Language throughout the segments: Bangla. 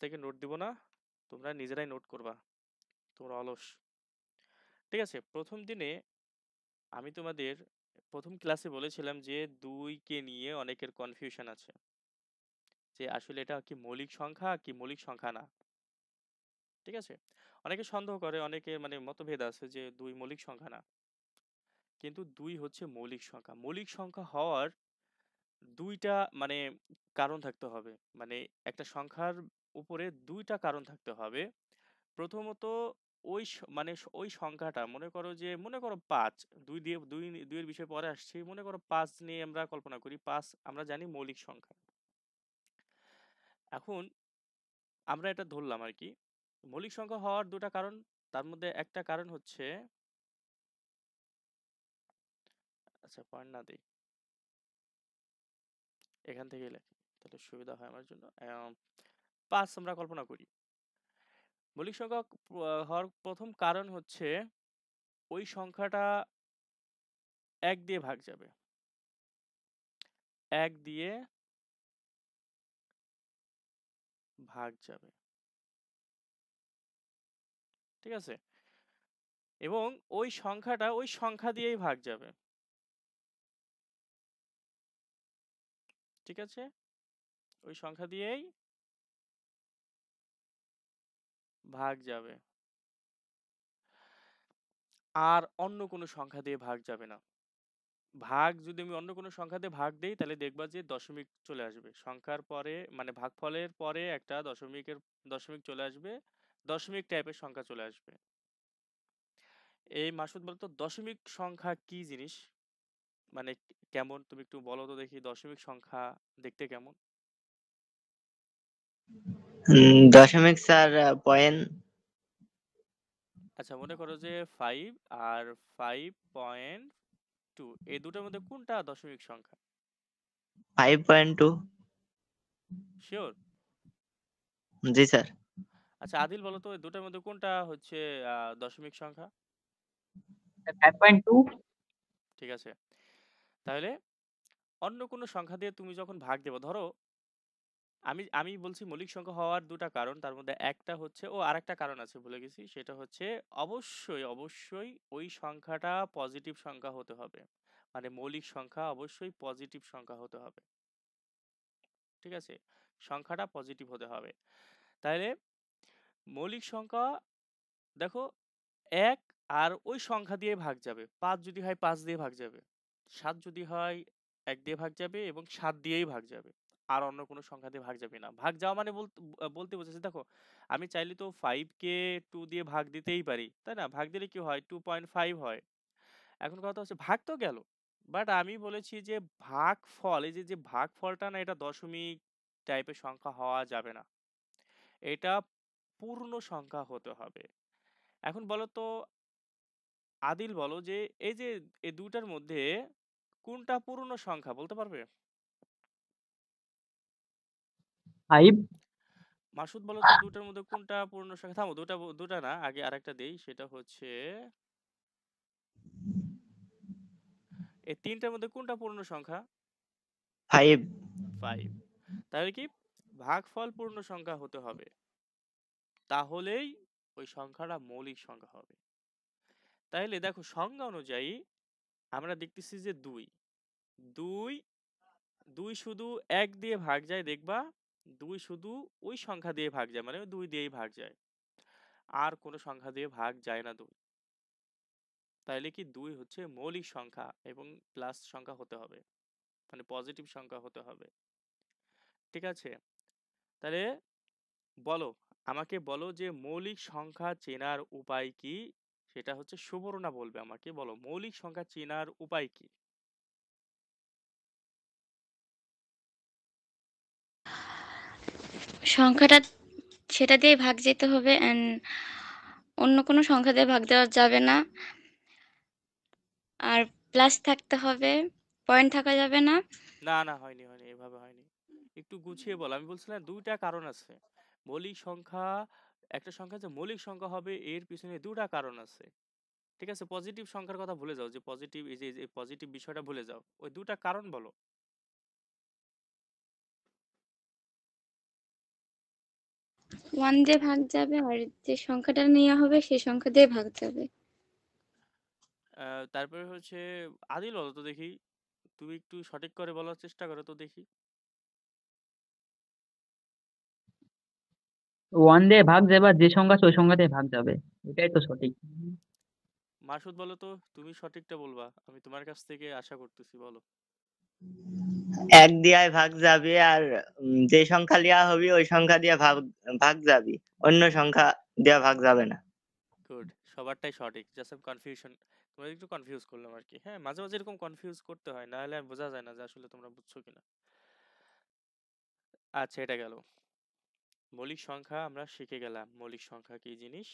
থেকে নোট দিব না, তোমরা নিজেরাই নোট করবা, তোমরা অলস। ঠিক আছে, প্রথম দিনে আমি তোমাদের প্রথম ক্লাসে বলেছিলাম যে 2 কে নিয়ে অনেকের কনফিউশন আছে, যে আসলে এটা কি মৌলিক সংখ্যা কি মৌলিক সংখ্যা না। ঠিক আছে, অনেকে সন্দেহ করে, অনেকে মানে মতভেদ আছে যে 2 মৌলিক সংখ্যা না, কিন্তু 2 হচ্ছে মৌলিক সংখ্যা। মৌলিক সংখ্যা হওয়ার দুইটা মানে কারণ থাকতে হবে, মানে একটা সংখ্যার উপরে দুইটা কারণ থাকতে হবে। প্রথমত ওই সংখ্যাটা মনে করো 5, 2 দিয়ে 2 এর বিষয়ে পরে আসছি, মনে করো 5 নিয়ে আমরা কল্পনা করি, 5 আমরা জানি মৌলিক সংখ্যা। এখন আমরা এটা ধরলাম আর কি, মৌলিক সংখ্যা হওয়ার দুটা কারণ, তার মধ্যে একটা কারণ হচ্ছে, আচ্ছা পয়েন্ট না দেই, এখান থেকেই লেখি তাহলে সুবিধা হয় আমার জন্য। 5 আমরা কল্পনা করি, মৌলিক সংখ্যা হওয়ার প্রথম কারণ হচ্ছে ওই সংখ্যাটা 1 দিয়ে ভাগ যাবে, 1 দিয়ে ভাগ যাবে। ঠিক আছে, এবং ওই সংখ্যাটা ওই সংখ্যা দিয়েই ভাগ যাবে। ঠিক আছে, ওই সংখ্যা দিয়েই ভাগ যাবে, আর অন্য কোনো সংখ্যা দিয়ে ভাগ যাবে না। ভাগ যদি আমি অন্য কোনো সংখ্যা দিয়ে ভাগ দেই তাহলে দেখবা যে দশমিক চলে আসবে সংখ্যার পরে, মানে ভাগফলের পরে একটা দশমিক চলে আসবে, দশমিক টাইপের সংখ্যা চলে আসবে। এই মাসুদ বলতো দশমিক সংখ্যা কি জিনিস, মানে কেমন, তুমি একটু বলো তো দেখি দশমিক সংখ্যা দেখতে কেমন। দশমিক স্যার পয়েন্ট। আচ্ছা মনে করো যে 5 আর 5.2, এই দুটোর মধ্যে কোনটা দশমিক সংখ্যা? 5.2। শিওর? জি স্যার। আচ্ছা আদিল বলো তো এই দুটোর মধ্যে কোনটা হচ্ছে দশমিক সংখ্যা? 5.2। ঠিক আছে, তাহলে অন্য কোনো সংখ্যা দিয়ে তুমি যখন ভাগ দেবো, ধরো আমি আমি বলছি মৌলিক সংখ্যা হওয়ার দুটা কারণ, তার মধ্যে একটা হচ্ছে, ও আরেকটা কারণ আছে ভুলে গেছি, সেটা হচ্ছে অবশ্যই অবশ্যই ওই সংখ্যাটা পজিটিভ সংখ্যা হতে হবে, মানে মৌলিক সংখ্যা অবশ্যই পজিটিভ সংখ্যা হতে হবে। ঠিক আছে, সংখ্যাটা পজিটিভ হতে হবে। তাহলে মৌলিক সংখ্যা দেখো, 1 আর ওই সংখ্যা দিয়ে ভাগ যাবে, 5 যদি হয় 5 দিয়ে ভাগ যাবে, 7 যদি হয় 1 দিয়ে ভাগ যাবে, এবং 7 দিয়েই ভাগ যাবে, আর অন্য কোনো সংখ্যা দিয়ে ভাগ যাবে না। ভাগ যাওয়া মানে বলতে বোঝাচ্ছে, দেখো আমি চাইলে তো 5 কে 2 দিয়ে ভাগ দিতেই পারি, তাই না? ভাগ দিলে কি হয়, 2.5 হয়। এখন কথা হচ্ছে ভাগ তো গেল, বাট আমি বলেছি যে ভাগফল, এই যে যে ভাগফলটা না, এটা দশমিক টাইপের সংখ্যা হওয়া যাবে না, এটা পূর্ণ সংখ্যা হতে হবে। এখন বলো তো আদিল, বলো যে এই যে এই দুটার মধ্যে কোনটা পূর্ণ সংখ্যা বলতে পারবে? 5। মাসুদ বলো তো দুটার মধ্যে কোনটা পূর্ণ সংখ্যা, থামো, দুটা না, আগে আরেকটা দেই, সেটা হচ্ছে এই তিনটার মধ্যে কোনটা পূর্ণ সংখ্যা? 5। 5। তাহলে কি ভাগফল পূর্ণ সংখ্যা হতে হবে, তাহলেই ওই সংখ্যাটা মৌলিক সংখ্যা হবে। তাহলে দেখো সংজ্ঞা অনুযায়ী আমরা দেখতেছি যে দুই দুই দুই শুধু 1 দিয়ে ভাগ যায়, দেখবা দুই শুধু ওই সংখ্যা দিয়ে ভাগ যায়, মানে 2 দিয়েই ভাগ যায়, আর কোনো সংখ্যা দিয়ে ভাগ যায় না 2। তাইলে কি 2 হচ্ছে মৌলিক সংখ্যা এবং প্লাস সংখ্যা হতে হবে, মানে পজিটিভ সংখ্যা হতে হবে। ঠিক আছে, তাহলে বলো, আমাকে বলো যে মৌলিক সংখ্যা চেনার উপায় কি, সেটা হচ্ছে সুবর্ণা বলবে আমাকে, বলো মৌলিক সংখ্যা চেনার উপায় কি? সংখ্যাটা সেটা দিয়ে ভাগ যেতে হবে, অ্যান্ড অন্য কোনো সংখ্যা দিয়ে ভাগ দেওয়া যাবে না, আর প্লাস থাকতে হবে, পয়েন্ট থাকা যাবে না। না না, হয়নি হয়নি, এভাবে হয়নি, একটু গুছিয়ে বলো। আমি বলছিলাম দুইটা কারণ আছে, মৌলিক সংখ্যা, একটা সংখ্যা যে মৌলিক সংখ্যা হবে এর পিছনে দুটা কারণ আছে। ঠিক আছে, পজিটিভ সংখ্যার কথা ভুলে যাও, যে পজিটিভ, এই যে পজিটিভ বিষয়টা ভুলে যাও, ওই দুটা কারণ বলো। 1 দিয়ে ভাগ যাবে আর যে সংখ্যাটা নেওয়া হবে সেই সংখ্যা দিয়ে ভাগ যাবে। তারপরে হচ্ছে আদিল বলো তো দেখি, তুমি একটু সঠিক করে বলার চেষ্টা করো তো দেখি। 1 দিয়ে ভাগ যাবে আর যে সংখ্যা আছে ওই সংখ্যা দিয়ে ভাগ যাবে, এটাই তো সঠিক। মাসুদ বলো তো, তুমি সঠিকটা বলবা, আমি তোমার কাছ থেকে আশা করতেছি, বলো। 1 দিয়ে ভাগ যাবে আর যে সংখ্যা লিয়া হবে ওই সংখ্যা দিয়ে ভাগ যাবে, অন্য সংখ্যা দিয়ে ভাগ যাবে না। গুড, সবারটাই সঠিক, জাস্ট আমি কনফিউশন, তোমরা একটু কনফিউজ করলাম আর কি। হ্যাঁ, মাঝে মাঝে এরকম কনফিউজ করতে হয়, না হলে বোঝা যায় না যে আসলে তোমরা বুঝছো কিনা। আচ্ছা, এটা গেল মৌলিক সংখ্যা, আমরা শিখে গেলাম মৌলিক সংখ্যা কি জিনিস।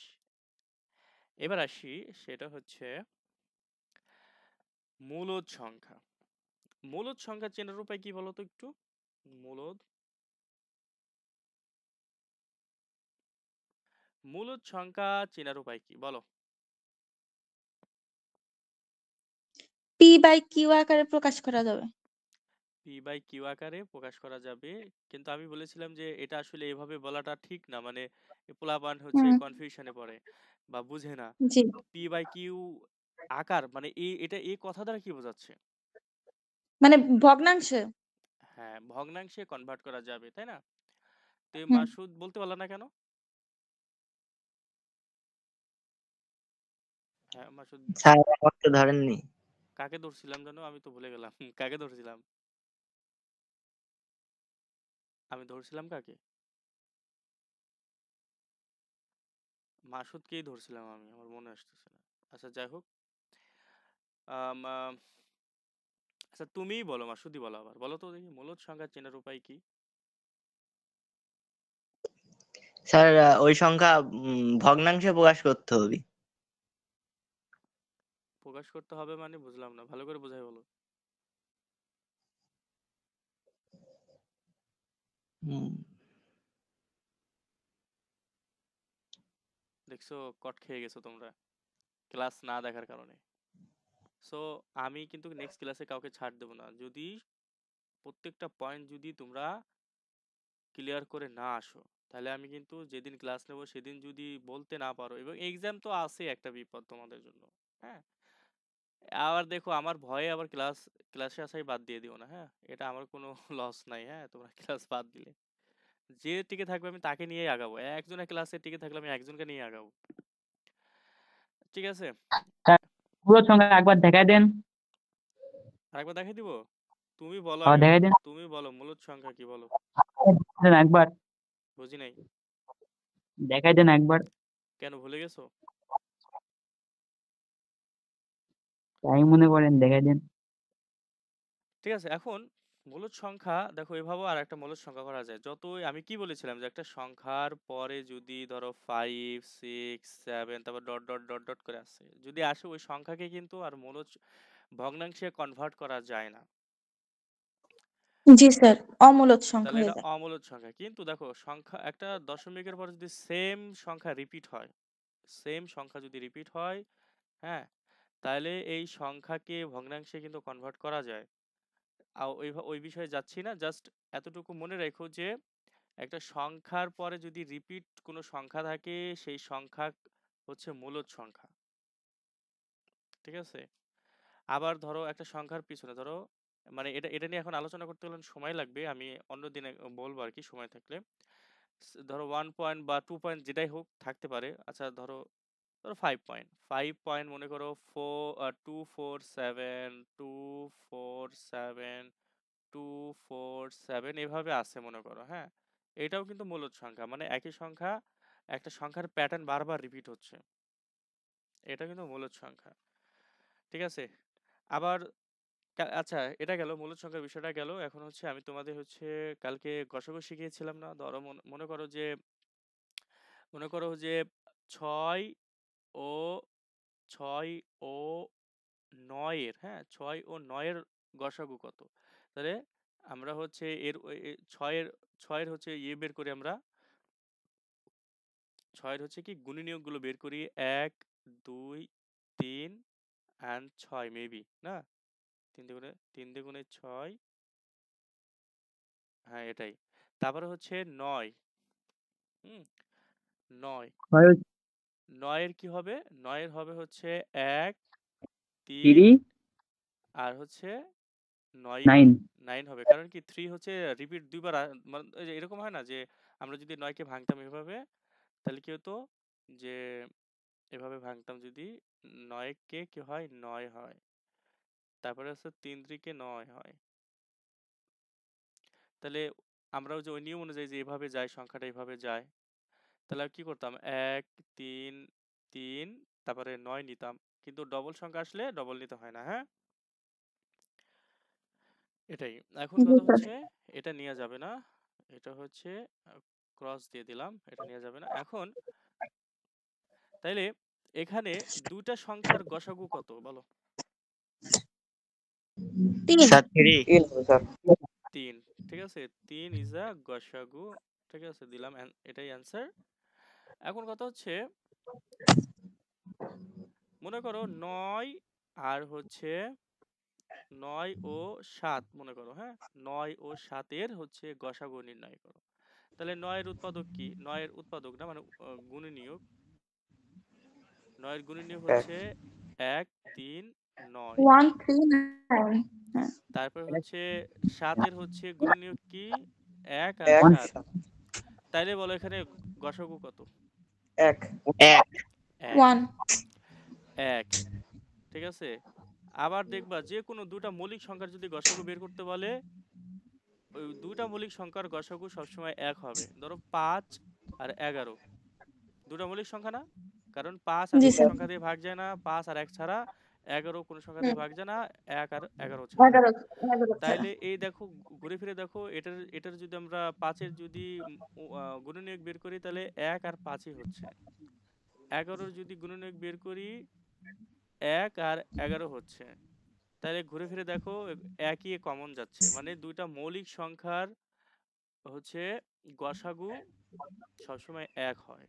এবার আসি, সেটা হচ্ছে মূলদ সংখ্যা। মূলদ সংখ্যা চেনার উপায় কি বলো তো একটু। মূলদ মূলদ সংখ্যা চেনার উপায় কি বলো। p/q আকারে প্রকাশ করা যাবে। পি বাই কিউ আকারে প্রকাশ করা যাবে, কিন্তু আমি বলেছিলাম যে এটা আসলে এভাবে বলাটা ঠিক না, মানে পোলাপান হচ্ছে হুম, কনফিউশনে পড়ে বা বুঝে না। জি। পি বাই কিউ আকার মানে এটা এই কথা দ্বারা কি বোঝাচ্ছে? মানে ভগ্নাংশে। হ্যাঁ, ভগ্নাংশে কনভার্ট করা যাবে, তাই না? তো এই হুম। মাসুদ বলতে পারলা না কেন? হ্যাঁ মাসুদ, স্যার আমার তো ধরেননি। কাকে ধরছিলাম জানো, আমি তো ভুলে গেলাম। কাকে ধরছিলাম, আমি ধরছিলাম কাকে? মাসুদকেই ধরছিলাম আমি, আমার মনে আসতেছে না। আচ্ছা যাই হোক, আম, আম, আচ্ছা তুমিই বলো, মাসুদই বলো, আবার বলো তো দেখি মূলদ সংখ্যা চেনার উপায় কি। স্যার ওই সংখ্যা ভগ্নাংশে প্রকাশ করতে হবে। প্রকাশ করতে হবে মানে বুঝলাম না, ভালো করে বোঝাই বলো। হুম, দেখছো, কট খেয়ে গেছো তোমরা ক্লাস না দেখার কারণে। সো আমি কিন্তু নেক্সট ক্লাসে কাউকে ছাড় দেবো না, যদি প্রত্যেকটা পয়েন্ট যদি তোমরা ক্লিয়ার করে না আসো, তাহলে আমি কিন্তু যেদিন ক্লাস নেব সেদিন যদি বলতে না পারো, এবং এক্সাম তো আছে একটা বিপদ তোমাদের জন্য। হ্যাঁ, আবার দেখো আমার ভয়ে আবার ক্লাসে আসাই বাদ দিয়ে দিও না। হ্যাঁ, এটা আমার কোনো লস নাই। হ্যাঁ, তোমরা ক্লাস বাদ দিলে, যে টিকে থাকবে আমি তাকে নিয়েই আগাবো, একজনের ক্লাসে টিকে থাকলে আমি একজনকে নিয়ে আগাবো। ঠিক আছে, স্যার, মূলদ সংখ্যা একবার দেখাই দেন। আরেকবার দেখাই দিব, তুমি বলো আগে, দেখাই দেন। তুমি বলো মূলদ সংখ্যা কি বলো। একবার বুঝি নাই, দেখাই দেন একবার। কেন ভুলে গেছো? তাই মনে করেন, দেখাই দেন। ঠিক আছে, এখন মূলদ সংখ্যা দেখো এভাবেও আর একটা মূলদ সংখ্যা করা যায়। যতই আমি কি বলেছিলাম যে একটা সংখ্যার পরে যদি ধরো 5 6 7 তারপর ডট ডট ডট ডট করে আসে, যদি আসে ওই সংখ্যাকে কিন্তু আর ভগ্নাংশে কনভার্ট করা যায় না। জি স্যার, অমূলদ সংখ্যা তাহলে হয়ে এটা যায়। অমূলদ সংখ্যা। কিন্তু দেখো সংখ্যা একটা দশমিকের পরে যদি সেম সংখ্যা রিপিট হয়, সেম সংখ্যা যদি রিপিট হয়, হ্যাঁ, তাহলে এই সংখ্যাকে ভগ্নাংশে কিন্তু কনভার্ট করা যায়। ওই বিষয়ে যাচ্ছি না, জাস্ট এতটুকু মনে রেখো যে একটা সংখ্যার পরে যদি রিপিট কোনো সংখ্যা থাকে, সেই সংখ্যা হচ্ছে মূলদ সংখ্যা। ঠিক আছে, আবার ধরো একটা সংখ্যার পিছনে ধরো, মানে এটা এটা নিয়ে এখন আলোচনা করতে গেলে সময় লাগবে, আমি অন্য দিনে বলবো আর কি সময় থাকলে। ধরো 1 পয়েন্ট বা 2 পয়েন্ট যেটাই হোক থাকতে পারে। আচ্ছা ধরো, ধরো 5 পয়েন্ট, 5 পয়েন্ট মনে করো 2 4 7 2 4 7 2 4 7 এভাবে আছে মনে করো। হ্যাঁ, এটাও কিন্তু মূলদ সংখ্যা, মানে একই সংখ্যা, একটা সংখ্যার প্যাটার্ন বারবার রিপিট হচ্ছে, এটা কিন্তু মূলদ সংখ্যা। ঠিক আছে, আবার আচ্ছা এটা গেল মূলদ সংখ্যার বিষয়টা গেল। এখন হচ্ছে আমি তোমাদের হচ্ছে কালকে গসাগু শিখিয়েছিলাম না, ধরো মনে করো যে 6 ও 6 ও 9 এর, হ্যাঁ 6 ও 9 এর গসাগু কত। তাহলে আমরা হচ্ছে ছয়ের ছয়ের হচ্ছে বের করি আমরা, ছয়ের হচ্ছে কি গুণনীয়কগুলো বের করি, 1 2 3 and 6 মেবি না, 3 × 3 = 6। হ্যাঁ এটাই, তারপরে হচ্ছে 9, হুম 9 ছয় হচ্ছে 9 এর কি হবে? 9 এর হবে হচ্ছে 1 3 3 আর হচ্ছে 9 9 9 হবে। কারণ কি 3 হচ্ছে রিপিট দুইবার মানে এই যে এরকম হয় না যে আমরা যদি 9 কে ভাঙতাম এভাবে তাহলে কি হতো যে এভাবে ভাঙতাম যদি 9 কে কি হয় 9 হয়। তারপরে হচ্ছে 3 3 কে 9 হয়। তাহলে আমরা ওই যে ওই নিয়ম অনুযায়ী যে এভাবে যায় সংখ্যাটা এভাবে যায় তাহলে কি করতাম 1 3 3 তারপরে 9 নিতাম কিন্তু ডবল সংখ্যা আসলে ডবল নিতে হয় না হ্যাঁ এটাই এখন জি কথা স্যার। হচ্ছে এটা নেওয়া যাবে না এটা হচ্ছে ক্রস দিয়ে দিলাম এটা নেওয়া যাবে না এখন তাইলে এখানে দুইটা সংখ্যার গসাগু কত বলো 3 স্যার 3। 3 হবে স্যার। 3 ঠিক আছে 3 ইজ আ গসাগু ঠিক আছে দিলাম এটাই অ্যান্সার এখন কথা হচ্ছে মনে করো 9 আর হচ্ছে 9 ও 7 মনে করো হ্যাঁ 9 ও 7 এর হচ্ছে গসাগু নির্ণয় করো তাহলে 9 এর উৎপাদক কি 9 এর উৎপাদক না মানে গুণনীয়ক 9 এর গুণনীয়ক এক হচ্ছে 1 3 9 1 3 9 হ্যাঁ তারপর হচ্ছে 7 এর হচ্ছে গুণনীয়ক কি 1 আর 1 7 তাইলে বলো এখানে গসাগু কত 1 1 1 1 1 ঠিক আছে আবার দেখবা যে কোনো দুটা মৌলিক সংখ্যার যদি গসাগু বের করতে বলে ওই দুটা মৌলিক সংখ্যার গসাগু সবসময় 1 হবে ধরো 5 আর 11 দুটা মৌলিক সংখ্যা না কারণ 5 আর জি কোনো স্যার। সংখ্যা দিয়ে ভাগ যায় না 5 আর 1 ছাড়া 11 কোনো সংখ্যা দিয়ে হুম ভাগ যায় না 1 আর 11 ছাড়া 11 11 ছাড়া। তাইলে এই দেখো ঘুরে ফিরে দেখো এটার এটার যদি আমরা 5 এর যদি গুণনীয়ক বের করি তাহলে 1 আর 5ই হচ্ছে 11 যদি গুণনীয়ক বের করি 1 আর 11 হচ্ছে তাহলে ঘুরে ফিরে দেখো একই কমন যাচ্ছে মানে দুইটা মৌলিক সংখ্যার হচ্ছে গসাগু সবসময় 1 হয়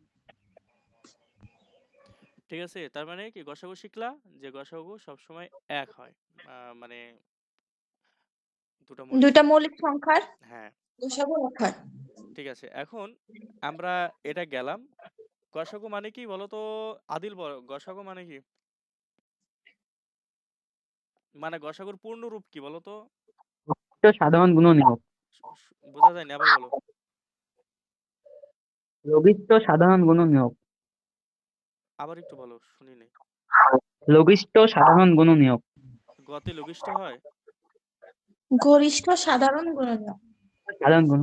ঠিক আছে তার মানে কি গসাগু শিখলা যে গসাগু সবসময় 1 হয় মানে দুটা মৌলিক দুইটা মৌলিক সংখ্যার হ্যাঁ গসাগু 1 হয়। ঠিক আছে এখন আমরা এটা গেলাম গসাগু মানে কি বলতো আদিল বলো গসাগু মানে কি মানে গসাগুর পূর্ণ রূপ কি বলতো তো সাধারণ গুণনীয়ক বোঝা যায়নি আবার বলো লঘিষ্ঠ সাধারণ গুণনীয়ক আবার একটু বলো শুনি নাই লঘিষ্ঠ সাধারণ গুণনীয়ক গতে লঘিষ্ঠ হয় গরিষ্ঠ সাধারণ গুণনীয়ক। সাধারণ গুণ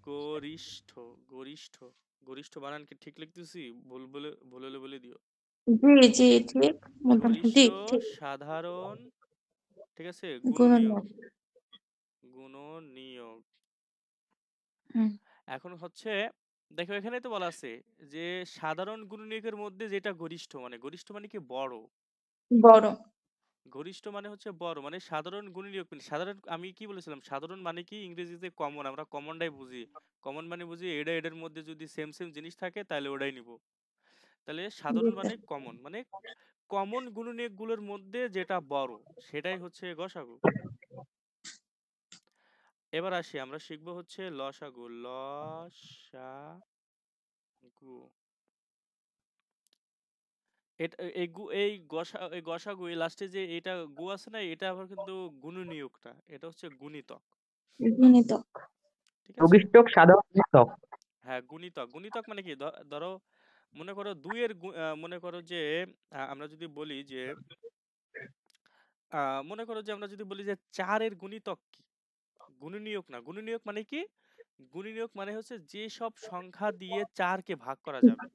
গরিষ্ঠ গরিষ্ঠ গরিষ্ঠ বানান কি ঠিক লিখতেছি ভুল হলে বলে দিও জি জি ঠিক গরিষ্ঠ জি ঠিক সাধারণ ঠিক আছে গুণনীয়ক। গুণনীয়ক হুম এখন হচ্ছে দেখো এখানে তো বলা আছে যে সাধারণ গুণনীয়কের মধ্যে যেটা গরিষ্ঠ মানে কি বড় বড় গরিষ্ঠ মানে হচ্ছে বড় মানে সাধারণ গুণনীয়ক মানে সাধারণ আমি কি বলেছিলাম সাধারণ মানে কি ইংরেজিতে কমন আমরা কমনটাই বুঝি কমন মানে বুঝি এটা এটার মধ্যে যদি সেম সেম জিনিস থাকে তাহলে ওটাই নিব তাহলে জি সাধারণ মানে স্যার। কমন মানে কমন গুণনীয়ক গুলোর মধ্যে যেটা বড় সেটাই হচ্ছে গসাগু এবার আসি আমরা শিখবো হচ্ছে লসাগু লসাগু এটা এই গসাগু এই লাস্টে যে এটা গু আছে না এটা আবার কিন্তু গুণনীয়ক না এটা হচ্ছে গুণিতক গুণিতক। ঠিক আছে লঘিষ্ঠ সাধারণ গুণিতক হ্যাঁ গুণিতক গুণিতক মানে কি ধরো মনে করো মনে করো যে আমরা যদি বলি যে মনে করো যে আমরা যদি বলি যে 4 এর গুণিতক কি গুণনীয়ক না গুণনীয়ক মানে কি গুণনীয়ক মানে হচ্ছে যে সব সংখ্যা দিয়ে 4 কে ভাগ করা যাবে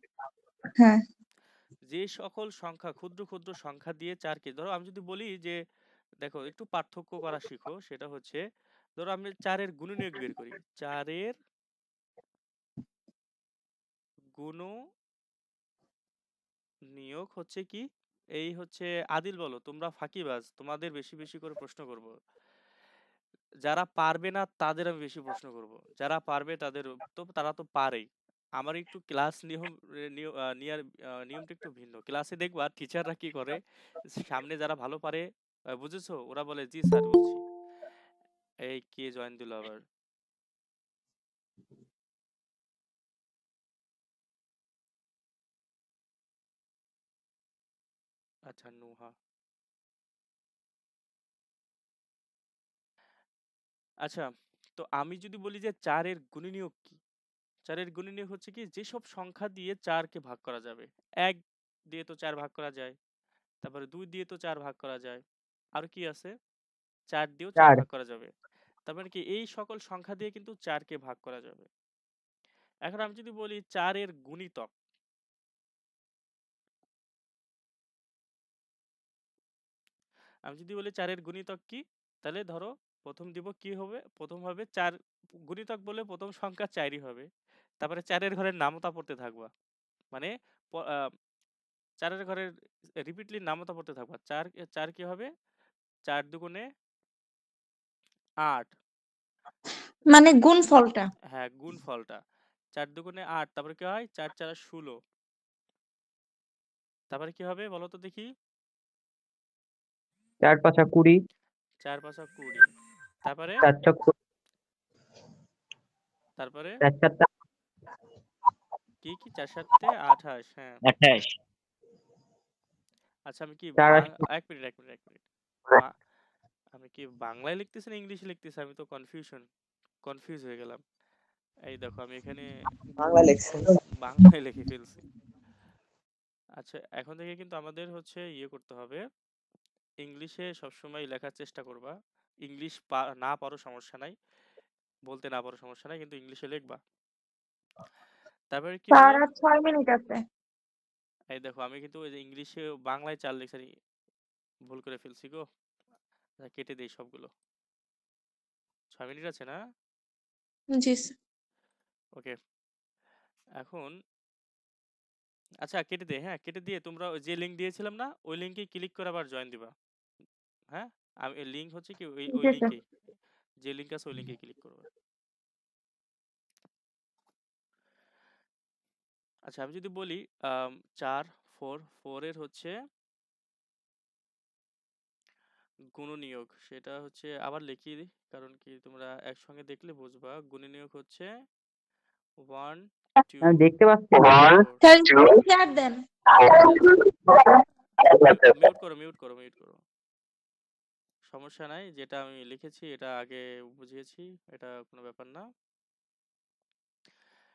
হ্যাঁ যে সকল সংখ্যা ক্ষুদ্র ক্ষুদ্র সংখ্যা দিয়ে 4 কে ধরো আমি যদি বলি যে দেখো একটু পার্থক্য করা শিখো সেটা হচ্ছে ধরো আমি 4 এর গুণনীয়ক বের করি 4 এর গুণনীয়ক হচ্ছে কি এই হচ্ছে আদিল বলো তোমরা ফাঁকিবাজ তোমাদের বেশি বেশি করে প্রশ্ন করব যারা পারবে না তাদের আমি বেশি প্রশ্ন করব যারা পারবে তাদের তো তারা তো পারেই আমার একটু ক্লাস নিয়ম নেওয়ার নিয়মটা একটু ভিন্ন ক্লাসে দেখবা টিচাররা কি করে সামনে যারা ভালো পারে বুঝেছো ওরা বলে জি স্যার বুঝছি এই কে জয়েন দিল আবার আচ্ছা নুহা। আচ্ছা, তো আমি যদি বলি যে ৪ এর গুণনীয়ক কি? ৪ এর গুণনীয়ক হচ্ছে কি যেসব সংখ্যা দিয়ে ৪ কে ভাগ করা যাবে। ১ দিয়ে তো ৪ ভাগ করা যায়। তারপরে ২ দিয়ে তো ৪ ভাগ করা যায়। আর কি আছে? ৪ দিয়েও ৪ 4 ভাগ করা যাবে। তার মানে কি এই সকল সংখ্যা দিয়ে কিন্তু ৪ কে ভাগ করা যাবে। এখন আমি যদি বলি ৪ এর গুণিতক, আমি যদি বলি ৪ এর গুণিতক কি? তাহলে ধরো প্রথম দিব কি হবে? প্রথম হবে ৪ গুণিতক বলে প্রথম সংখ্যা ৪ ই হবে। তারপরে ৪ এর ঘরের নামতা পড়তে থাকবা। মানে প আ ৪ এর ঘরের রিপিটলি নামতা পড়তে থাকবা। ৪ কি হবে? ৪ দুগুণে ৮। মানে গুণফলটা। হ্যাঁ, গুণফলটা। ৪ দুগুণে ৮ তারপরে কি হয়? ৪ ৪ ১৬। তারপরে কি হবে বলো তো দেখি? 4 5 20 ৪ ৫ ২০। তারপরে? 4 6 তারপরে? 4 7 কি ৪ ৭ ২৮ হ্যাঁ। 28 আচ্ছা আমি কি 4 ১ মিনিট, ১ মিনিট, ১ মিনিট। বা আমি কি বাংলায় লিখতেছি না ইংলিশে লিখতেছি? আমি তো কনফিউজ হয়ে গেলাম। এই দেখো আমি এখানে বাংলা লেখছেন। বাংলায় লিখে ফেলছি। আচ্ছা এখন থেকে কিন্তু আমাদের হচ্ছে ইয়ে করতে হবে। ইংলিশে সবসময় লেখার চেষ্টা করবা। ইংলিশ না পারো সমস্যা নাই। বলতে না পারো সমস্যা নাই, কিন্তু ইংলিশে লিখবা। তারপরে কি স্যার হলো? আর ৬ মিনিট আছে। এই দেখো আমি কিন্তু ওই যে ইংলিশে বাংলায় ৪ লিখছি, ভুল করে ফেলছি গো। আচ্ছা, কেটে দেই সবগুলো। ৬ মিনিট আছে না? জি স্যার। ওকে। এখন আচ্ছা কেটে দে, হ্যাঁ কেটে দিয়ে তোমরা ওই যে লিঙ্ক দিয়েছিলাম না ওই লিঙ্কে ক্লিক করে আবার জয়েন দিবা। হ্যাঁ, আমি লিঙ্ক হচ্ছে কি ওই জি স্যার। লিঙ্কেই, যে লিঙ্ক আছে ওই লিঙ্কে ক্লিক করবে। আচ্ছা আমি যদি বলি ৪ 4 এর হচ্ছে গুণনীয়ক, সেটা হচ্ছে আবার লিখি দিই, কারণ কি তোমরা একসঙ্গে দেখলে বুঝবা। গুণনীয়ক হচ্ছে 1 2 দেখতে পাচ্ছি 4। স্যার শেয়ার দেন। মিউট করো। সমস্যা নাই, যেটা আমি লিখেছি এটা আগে বুঝিয়েছি, এটা কোনো ব্যাপার না।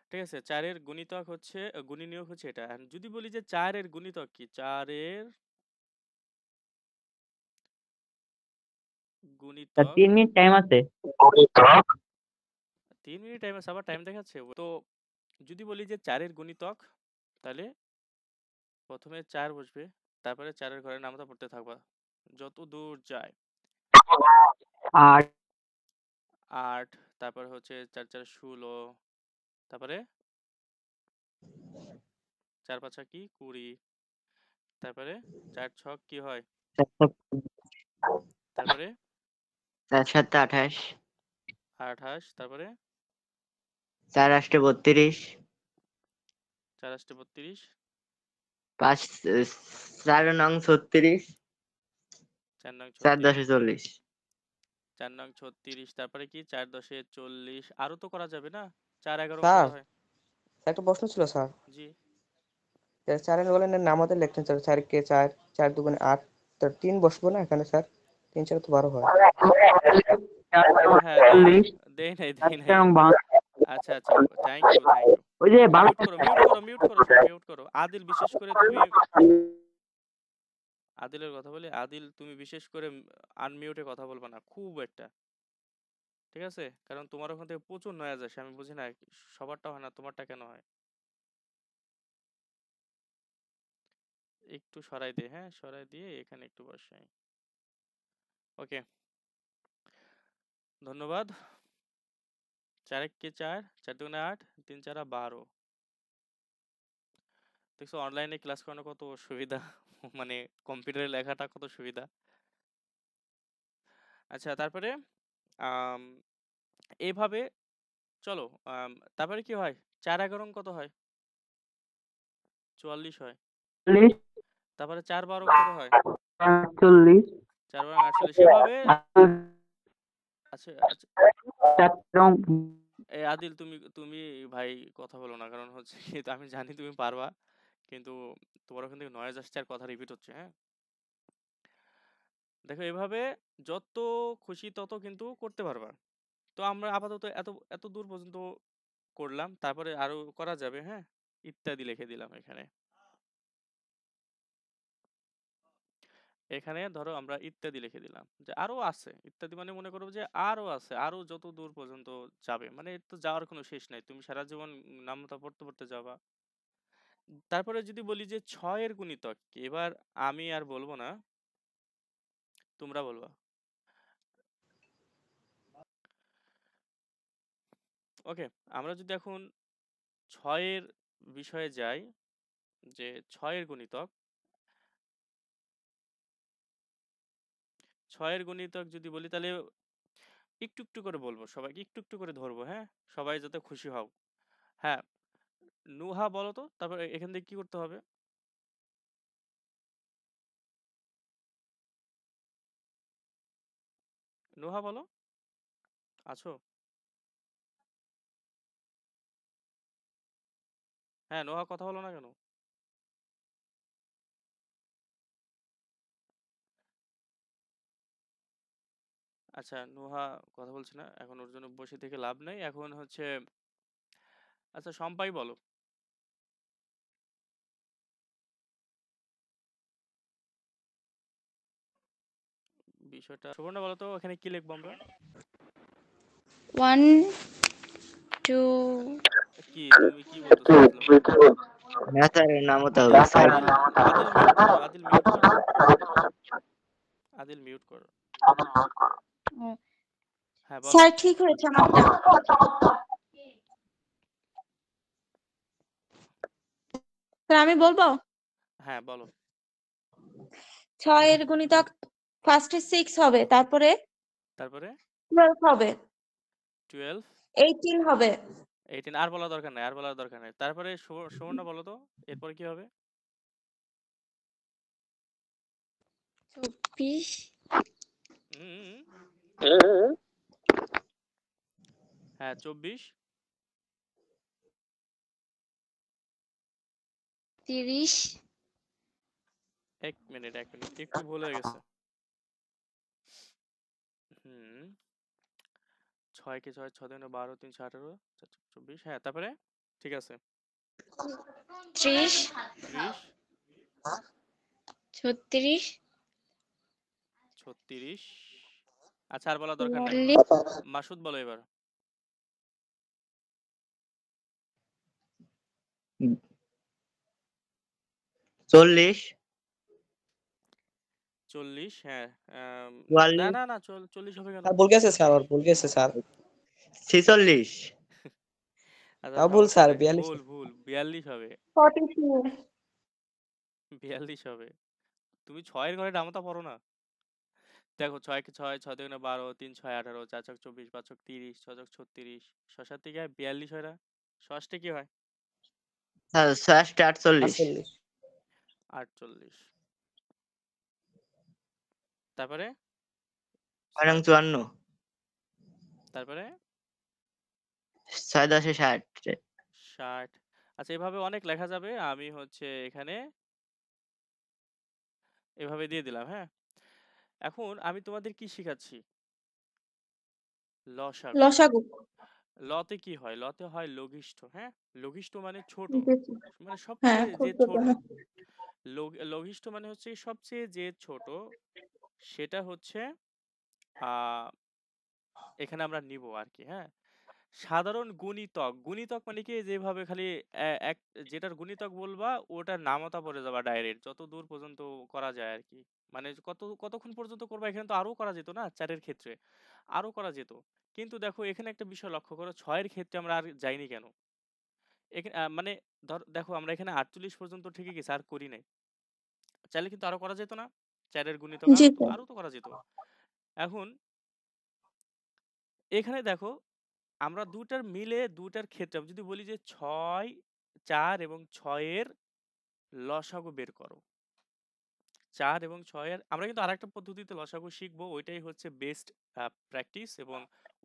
ঠিক আছে, ৪ এর গুণিতক হচ্ছে গুণনীয়ক হচ্ছে এটা। And যদি বলি যে ৪ এর গুণিতক কি? ৪ এর গুণিতক 3 মিনিট টাইম আছে। ৩ মিনিট টাইম আছে, আবার টাইম দেখাচ্ছে। তো যদি বলি যে ৪ এর গুণিতক, তাহলে প্রথমে ৪ বসবে, তারপরে ৪ এর ঘরের নামতা পড়তে থাকবা যত দূর যায়। 8 ৮, তারপরে হচ্ছে ৪ ৪ ১৬, তারপরে ৪ ৫ কি ২০, তারপরে ৪ ৬ কি হয়, 4 তারপরে 7 28 ২৮, তারপরে 4 8 32 ৪ ৮ ৩২, 5 4 9 36 ৪ নং 4 10 ৩৬, 40 ৪ নং ৩৬, তারপরে কি ৪ 10 40, আরো তো করা যাবে না? ৪ 11 কত স্যার হয়? একটা প্রশ্ন ছিল স্যার। জি। 4 বলেন নামাতে লিখছেন স্যার, 4 কে 4 4 দুগুণে 8, তো 3 বসবো না এখানে স্যার? 3 4 তো 12 হয়। ও হ্যাঁ, দেই নাই। আচ্ছা থ্যাংক ইউ। ওই যে মিউট করো সব মিউট করো। আদিল বিশেষ করে তুমি আদিলের কথা বলি, আদিল তুমি বিশেষ করে আনমিউটে কথা বলবা না খুব একটা, ঠিক আছে? কারণ তোমার ওখান থেকে প্রচুর নয়েজ আসে, আমি বুঝি না সবারটা হয় না, তোমারটা কেন হয়। একটু সরাই দে, হ্যাঁ সরাই দিয়ে এখানে একটু বসাই। ওকে, ধন্যবাদ। ৪ কে ৪, ৪ দুগুণে ৮, ৩ ৪ 12। দেখছো অনলাইনে ক্লাস করানো কত সুবিধা, মানে কম্পিউটারে লেখাটা কত সুবিধা। আচ্ছা তারপরে আম, এইভাবে চলো। তারপরে কি হয়? ৪ 11 কত হয়? ৪৪ হয়। 40 তারপরে ৪ 12 কত হয়? 40 ৪ 12 48। সেভাবে আচ্ছা আচ্ছা। 4 এই আদিল তুমি ভাই কথা বলো না, কারণ হচ্ছে কি আমি জানি তুমি পারবা, কিন্তু তোমার ওখান থেকে নয়েজ আসছে আর কথা রিপিট হচ্ছে, হ্যাঁ। দেখো এভাবে যত খুশি তত কিন্তু করতে পারবা। তো আমরা আপাতত এত এত দূর পর্যন্ত করলাম, তারপরে আরো করা যাবে। হ্যাঁ, ইত্যাদি লিখে দিলাম এখানে। এখানে ধরো আমরা ইত্যাদি লিখে দিলাম যে আরো আছে, ইত্যাদি মানে মনে করো যে আরো আছে, আরো যত দূর পর্যন্ত যাবে, মানে এর তো যাওয়ার কোনো শেষ নাই, তুমি সারা জীবন নামতা পড়তে পড়তে যাবা। তারপরে যদি বলি যে 6 এর গুণিতক কি, এবার আমি আর বলবো না, তোমরা বলবা। ওকে, আমরা যদি এখন 6 এর বিষয়ে যাই, যে 6 এর গুণিতক, 6 এর গুণিতক যদি বলি তাহলে একটু একটু করে বলবো, সবাইকে একটু একটু করে ধরবো। হ্যাঁ, সবাই যাতে খুশি হও। হ্যাঁ, নুহা বলো তো, তারপর এখান থেকে কি করতে হবে? নুহা বলো, আছো? হ্যাঁ, নুহা কথা বলো না কেন? আচ্ছা, নুহা কথা বলছে না এখন, ওর জন্য বসে থেকে লাভ নেই এখন হচ্ছে। আচ্ছা, শম্পাই বলো বিষয়টা। সুবর্ণা বলো তো, এখানে কি লিখবো আমরা? 1 2 কি তুমি কি বলতেছো বুঝলাম না। না স্যার, নামতা হবে স্যার। আদিল, আদিল মিউট করো, আদিল মিউট করো, আদিল মিউট করো। হ্যাঁ বলো। স্যার ঠিক হয়েছে আমারটা। স্যার আমি বলবো, হ্যাঁ বলো। 6 এর গুণিতক ফার্স্টে 6 হবে, তারপরে তারপরে 12 হবে, 12, 18 হবে, 18, আর বলার দরকার নাই, আর বলার দরকার নাই। তারপরে সুবর্ণা বলো তো, এরপরে কি হবে? 24 হুম, হ্যাঁ 24, 30 এক মিনিট এক মিনিট, একটু ভুল হয়ে গেছে। হুম, 6 কে 6, 6 দুগুণে 12, 3 18, 4 24। হ্যাঁ, তারপরে ঠিক আছে। 30 30, 36 36। আচ্ছা, আর বলার দরকার নাই। 44 মাসুদ বলো এবার। 40, 40, হ্যাঁ। না 44, না না, 40 হবে কেন? স্যার ভুল গেছে স্যার, ওর ভুল গেছে স্যার। 46, আচ্ছা, তাও ভুল সমস্যা স্যার, নাই, 42। ভুল ভুল, 42 হবে, 42 42 হবে। তুমি 6 এর ঘরে নামতা পড়ো না। দেখো, 6 কে 6, 6 দুগুণে 12, 3 6 18, 4 ছক 24, 5 ছক 30, 6 ছক 36, 6 7 থেকে 42 হয় না? 6 আষ্টে কি হয়? স্যার 48, 48। 48। তারপরে 54, তারপরে 6 10 60, 60। আচ্ছা, এভাবে অনেক লেখা যাবে। আমি হচ্ছে এখানে এভাবে দিয়ে দিলাম। হ্যাঁ, এখন আমি তোমাদের কি শিখাচ্ছি? লসাগু। লসাগু। লতে কি হয়? লতে হয় লঘিষ্ঠ। হ্যাঁ, লঘিষ্ঠ মানে ছোট, জি, জি। মানে হ্যাঁ, সবচেয়ে খুব যে ছোট, ছোট। হ্যাঁ। লঘিষ্ঠ মানে হচ্ছে সবচেয়ে যে ছোট, সেটা হচ্ছে আহ এখানে আমরা নিব আর কি। হ্যাঁ, সাধারণ গুণিতক, গুণিতক মানে কি, যেভাবে খালি এক, যেটার গুণিতক বলবা ওটার নামতা পড়ে যাবা ডাইরেক্ট, যত দূর পর্যন্ত করা যায় আর কি। মানে কতক্ষণ পর্যন্ত করবা, এখানে তো আরো করা যেত না, 4 এর ক্ষেত্রে আরো করা যেত। কিন্তু দেখো এখানে একটা বিষয় লক্ষ্য করো, 6 এর ক্ষেত্রে আমরা আর যাইনি কেন? এখানে মানে দেখো আমরা এখানে 48 পর্যন্ত ঠিকই গেছি, আর করি নাই। চাইলে কিন্তু আরো করা যেত না? 4 এর গুণিতক জি আরো তো স্যার। আরো তো করা যেত। এখন এখানে দেখো, আমরা দুটার মিলে, দুটার ক্ষেত্রে আমি যদি বলি যে 6, 4 এবং 6 এর লসাগু বের করো। 4 এবং 6 এর, আমরা কিন্তু আরেকটা পদ্ধতিতে লসাগু শিখবো, ওইটাই হচ্ছে বেস্ট প্র্যাকটিস, এবং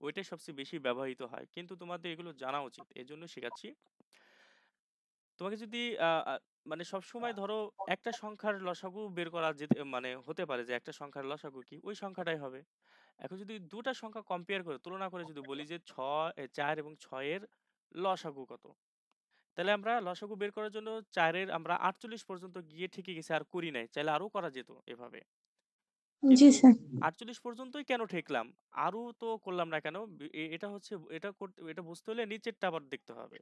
ওইটাই সবচেয়ে বেশি ব্যবহৃত হয়, কিন্তু তোমাদের এগুলো জানা উচিত, এজন্য শেখাচ্ছি। তোমাকে যদি মানে সবসময় ধরো একটা সংখ্যার লসাগু বের করা যেতে মানে হতে পারে যে একটা সংখ্যার লসাগু কি ওই সংখ্যাটাই হবে। এখন যদি দুটা সংখ্যা কম্পেয়ার করে তুলনা করে যদি বলি যে 4 এবং 6-এর লসাগু কত, তাহলে আমরা লসাগু বের করার জন্য 4-এর আমরা 48 পর্যন্ত গিয়ে ঠিকই গেছি আর করি নাই, চাইলে আরো করা যেত এভাবে। জি কিন্তু স্যার 48 পর্যন্তই কেন ঠেকলাম, আরো তো করলাম না কেন? এটা হচ্ছে এটা করতে এটা বুঝতে হলে নিচেরটা আবার দেখতে হবে।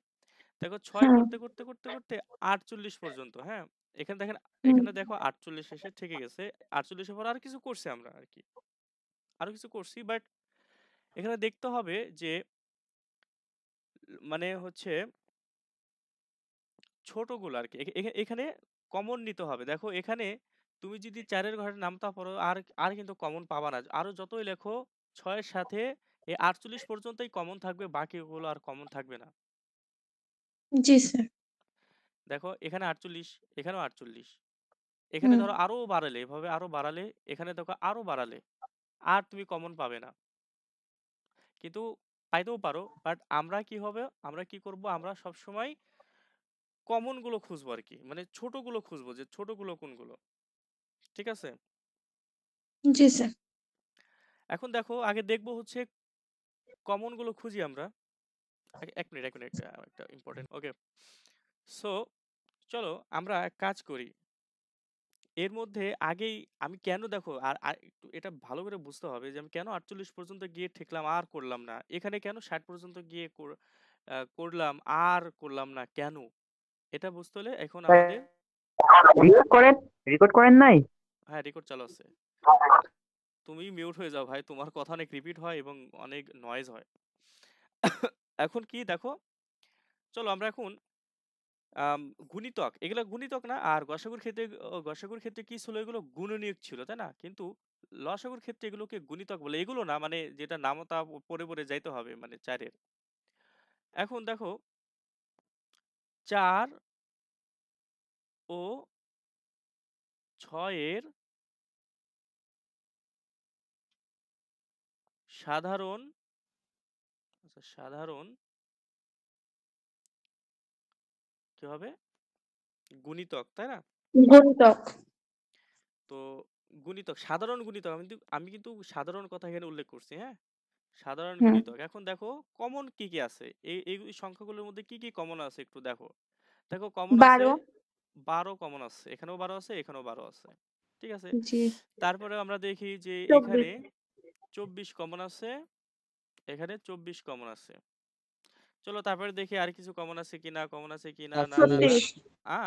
দেখো 6 হ্যাঁ করতে করতে করতে করতে 48 পর্যন্ত, হ্যাঁ, এখানে দেখেন, হুম এখানে দেখো 48 এসে ঠেকে গেছে। 48 এর পর আর কিছু করছি আমরা আর কি, আরো কিছু করছি, বাট এখানে দেখতে হবে যে মানে হচ্ছে ছোটগুলো আর কি এখানে কমন নিতে হবে। দেখো এখানে তুমি যদি 4-এর ঘরে নামতা পড়ো আর আর কিন্তু কমন পাবা না, আরো যতই লেখো 6-এর সাথে এই 48 পর্যন্তই কমন থাকবে, বাকিগুলো আর কমন থাকবে না। জি স্যার দেখো এখানে 48, এখানেও 48, এখানে হুম ধরো আরো বাড়ালে, এভাবে আরো বাড়ালে, এখানে দেখো আরো বাড়ালে আর তুমি কমন পাবে না, কিন্তু পাইতেও পারো, বাট আমরা কি হবে, আমরা কি করব, আমরা সব সময় কমন গুলো খুঁজবো আর কি, মানে ছোটগুলো খুঁজবো যে ছোটগুলো কোনগুলো। ঠিক আছে, জি স্যার এখন দেখো আগে দেখবো হচ্ছে কমন গুলো খুঁজি আমরা। এক মিনিট এক মিনিট, একটা ইম্পর্টেন্ট, ওকে। সো চলো আমরা এক কাজ করি, এর মধ্যে আগেই আমি কেন, দেখো আর আর একটু এটা ভালো করে বুঝতে হবে যে আমি কেন 48 পর্যন্ত গিয়ে ঠেকলাম আর করলাম না, এখানে কেন 60 পর্যন্ত গিয়ে করলাম আর করলাম না কেন, এটা বুঝতে হলে এখন আমাদের, রেকর্ড করেন নাই? হ্যাঁ রেকর্ড চালু আছে। তুমি মিউট হয়ে যাও ভাই, তোমার কথা অনেক রিপিট হয় এবং অনেক নয়েজ হয়। এখন কি দেখো, চলো আমরা এখন আম, গুণিতক, এগুলো গুণিতক না, আর গসাগুর ক্ষেত্রে গসাগুর ক্ষেত্রে কি ছিল, এগুলো গুণনীয়ক ছিল তাই না, কিন্তু লসাগুর ক্ষেত্রে এগুলোকে গুণিতক বলে, এগুলো না মানে যেটা নামতা পরে পরে যাইতে হবে মানে 4-এর। এখন দেখো 4 ও 6-এর সাধারণ, আচ্ছা সাধারণ কি হবে, গুণিতক তাই না? গুণিতক তো গুণিতক, সাধারণ গুণিতক, আমি কিন্তু সাধারণ কথা এখানে উল্লেখ করছি, হ্যাঁ, সাধারণ হুম গুণিতক। এখন দেখো কমন কি কি আছে, এই সংখ্যাগুলোর মধ্যে কি কি কমন আছে একটু দেখো। দেখো কমন আছে 12 12 কমন আছে, এখানেও 12 আছে, এখানেও 12 আছে, ঠিক আছে। জি তারপরে আমরা দেখি যে 24 এখানে 24 কমন আছে, এখানে 24 কমন আছে। চলো তারপরে দেখি আর কিছু কমন আছে কিনা, কমন আছে কিনা, না না না, 36 আ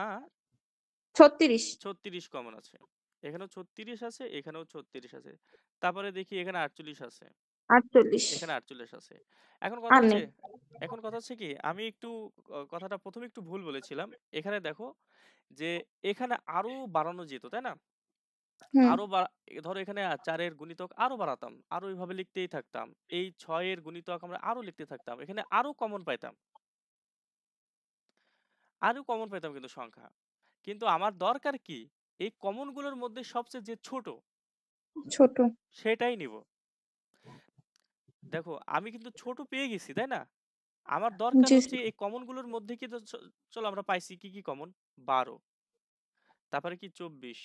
36 36 কমন আছে, এখানেও 36 আছে, এখানেও 36 আছে। তারপরে দেখি এখানে 48 আছে, 48 এখানে 48 আছে। এখন কথা আর হচ্ছে, নেই এখন কথা হচ্ছে কি আমি একটু কথাটা প্রথমে একটু ভুল বলেছিলাম। এখানে দেখো যে এখানে আরো বাড়ানো যেত তাই না, হুম আরো ধরো এখানে 4-এর গুণিতক আরো বাড়াতাম, আরো এইভাবে লিখতেই থাকতাম, এই 6-এর গুণিতক আমরা আরো লিখতে থাকতাম, এখানে আরো কমন পাইতাম, আরো কমন পাইতাম কিন্তু সংখ্যা। কিন্তু আমার দরকার কি, এই কমন গুলোর মধ্যে সবচেয়ে যে ছোট ছোট সেটাই নিব। দেখো আমি কিন্তু ছোট পেয়ে গেছি তাই না, আমার দরকার জি হচ্ছে স্যার এই কমন গুলোর মধ্যে কি, তো চলো আমরা পাইছি কি কি কমন, 12, তারপরে কি 24,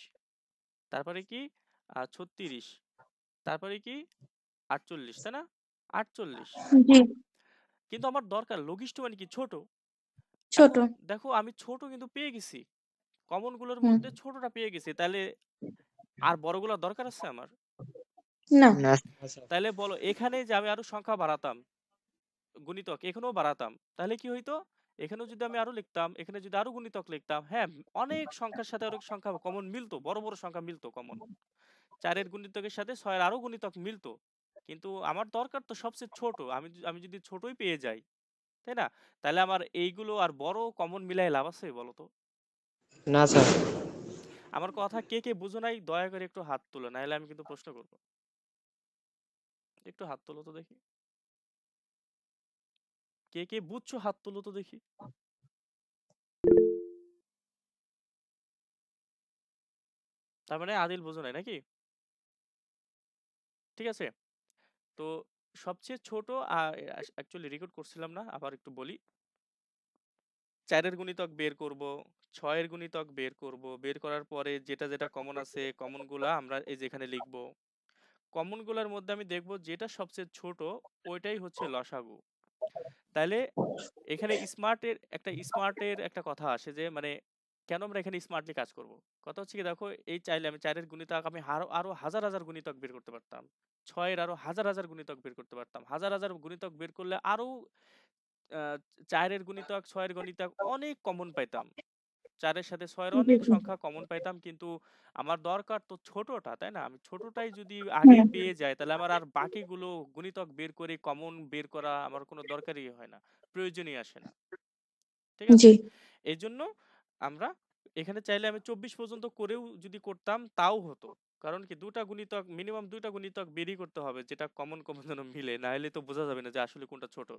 তারপরে কি 36, তারপরে কি 48 তাই না, 48। জি কিন্তু আমার দরকার লঘিষ্ঠ মানে কি, ছোট। ছোট এখন দেখো আমি ছোট কিন্তু পেয়ে গেছি, কমন গুলোর হুম মধ্যে ছোটটা পেয়ে গেছি, তাহলে আর বড়গুলোর দরকার আছে আমার? না না তাহলে বলো এখানে যে আমি আরো সংখ্যা বাড়াতাম, গুণিতক এখানেও বাড়াতাম, তাহলে কি হইতো, এখানেও যদি আমি আরো লিখতাম, এখানে যদি আরো গুণিতক লিখতাম, হ্যাঁ অনেক সংখ্যার সাথে অনেক সংখ্যা কমন মিলতো, বড় বড় সংখ্যা মিলতো কমন, 4-এর গুণিতকের সাথে 6-এর আরো গুণিতক মিলতো। কিন্তু আমার দরকার তো সবচেয়ে ছোট, আমি যদি ছোটই পেয়ে যাই তাই না, তাহলে আমার এইগুলো আর বড় কমন মিলাই লাভ আছে বলো তো? না স্যার। আমার কথা কে কে বুঝো নাই দয়া করে একটু হাত তুলো, নাহলে আমি কিন্তু প্রশ্ন করবো। একটু হাত তোলো তো দেখি, কে কে বুঝছো হাত তোলো তো দেখি। তার মানে আদিল বুঝো নাই নাকি? ঠিক আছে, তো সবচেয়ে ছোট, অ্যাকচুয়ালি রেকর্ড করছিলাম না, আবার একটু বলি। 4 এর গুণিতক বের করব, 6 এর গুণিতক বের করব। বের করার পরে যেটা কমন আছে, কমন গুলা আমরা এই যে এখানে লিখব। কমন গুলার মধ্যে আমি দেখব যেটা সবচেয়ে ছোট ওইটাই হচ্ছে লসাগু। তাইলে এখানে স্মার্টের একটা কথা আসে যে মানে কেন আমরা এখানে স্মার্টলি কাজ করব? কথা হচ্ছে কি দেখো এই চাইলে আমি 4 এর গুণিতক আমি আরো হাজার গুণিতক বের করতে পারতাম। 6 এর আরো হাজার গুণিতক বের করতে পারতাম। হাজার গুণিতক বের করলে আরো 4 এর গুণিতক 6 এর গুণিতক অনেক কমন পাইতাম। 4 এর সাথে 6 এর জি অনেক জি সংখ্যা কমন পাইতাম, কিন্তু আমার দরকার তো ছোটটা, তাই না? আমি ছোটটাই যদি হুম আগেই পেয়ে যাই তাহলে আমার আর বাকিগুলো গুণিতক বের করে কমন বের করা আমার কোনো দরকারই হয় না, প্রয়োজনই আসে না। ঠিক আছে? জি এই জন্য আমরা এখানে চাইলে আমি 24 পর্যন্ত করেও যদি করতাম তাও হতো। কারণ কি মিনিমাম দুইটা গুণিতক বেরই করতে হবে যেটা কমন যেন মিলে, না হলে তো বোঝা যাবে না যে আসলে কোনটা ছোট।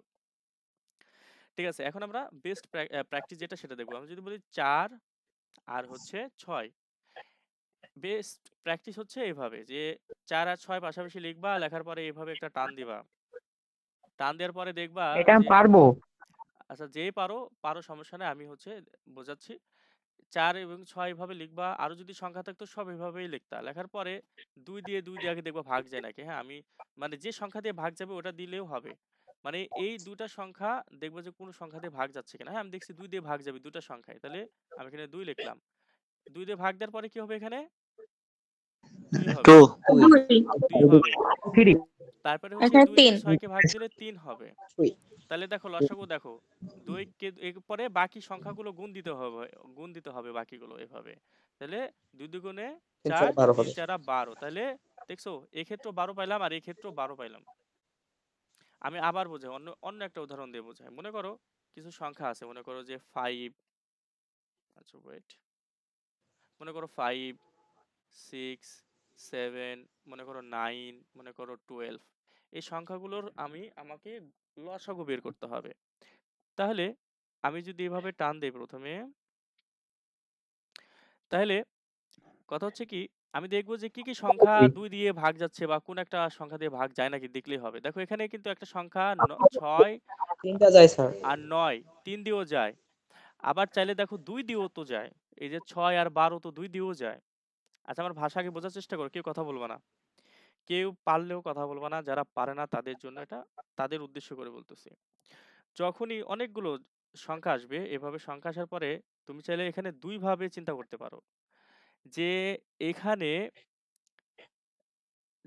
ঠিক আছে, এখন আমরা বেস্ট প্র্যাকটিস যেটা সেটা দেখবো। আমি যদি বলি 4 আর হচ্ছে 6, বেস্ট প্র্যাকটিস হচ্ছে এভাবে যে 4 আর 6 পাশাপাশি লিখবা, লেখার পরে এভাবে একটা টান দিবা। টান দেওয়ার পরে দেখবা এটা আমি যে পারবো। আচ্ছা যেই পারো সমস্যা নাই, আমি হচ্ছে বোঝাচ্ছি। 4 এবং 6 এভাবে লিখবা। আরো যদি সংখ্যা থাকতো সব এভাবেই লিখতা। লেখার পরে 2 দিয়ে আগে দেখবা ভাগ যায় নাকি। হ্যাঁ, আমি মানে যে সংখ্যা দিয়ে ভাগ যাবে ওটা দিলেও হবে। মানে এই দুটা সংখ্যা দেখবো যে কোন সংখ্যা দিয়ে ভাগ যাচ্ছে কিনা। হ্যাঁ, আমি দেখছি 2 দিয়ে ভাগ যাবে দুটা সংখ্যায়। তাহলে আমি এখানে 2 লিখলাম। 2 দিয়ে ভাগ দেওয়ার পরে কি হবে এখানে? 2 হবে। 2 2 হবে। থ্রি। তারপরে হচ্ছে এটা 2 দিয়ে 10 6 কে ভাগ দিলে 3 হবে। তাহলে দেখো লসাগু দেখো 2 কে এরপরে বাকি সংখ্যাগুলো গুণ দিতে হবে বাকিগুলো এভাবে। তাহলে 2 দুগুণে 3 4, 4 12 3 হবে। 4 12। তাহলে দেখছো এক্ষেত্রেও 12 পাইলাম আর এক্ষেত্রেও 12 পাইলাম। আমি আবার বোঝাই, অন্য অন্য একটা উদাহরণ দিয়ে বোঝাই। মনে করো কিছু সংখ্যা আছে, মনে করো যে 5, আচ্ছা ওয়েট, মনে করো 5, 6, 7, মনে করো 9, মনে করো 12। এই সংখ্যাগুলোর আমাকে লসাগু বের করতে হবে। তাহলে আমি যদি এভাবে টান দেই প্রথমে, তাহলে কথা হচ্ছে কি আমি দেখবো যে কি সংখ্যা 2 দিয়ে ভাগ যাচ্ছে বা কোন একটা সংখ্যা দিয়ে ভাগ যায় নাকি দেখলেই হবে। দেখো এখানে কিন্তু একটা সংখ্যা 6 তিনটা যায় স্যার। আর 9 3 দিয়েও যায়। আবার চাইলে দেখো 2 দিয়েও তো যায়। এই যে 6 আর 12 তো 2 দিয়েও যায়। আচ্ছা আমার ভাষাকে বোঝার চেষ্টা করো, কেউ কথা বলবা না। কেউ পারলেও কথা বলবা না, যারা পারে না তাদের জন্য এটা, তাদের উদ্দেশ্য করে বলতেছি। যখনই অনেকগুলো সংখ্যা আসবে, এভাবে সংখ্যা আসার পরে তুমি চাইলে এখানে 2 ভাবে চিন্তা করতে পারো। যে এখানে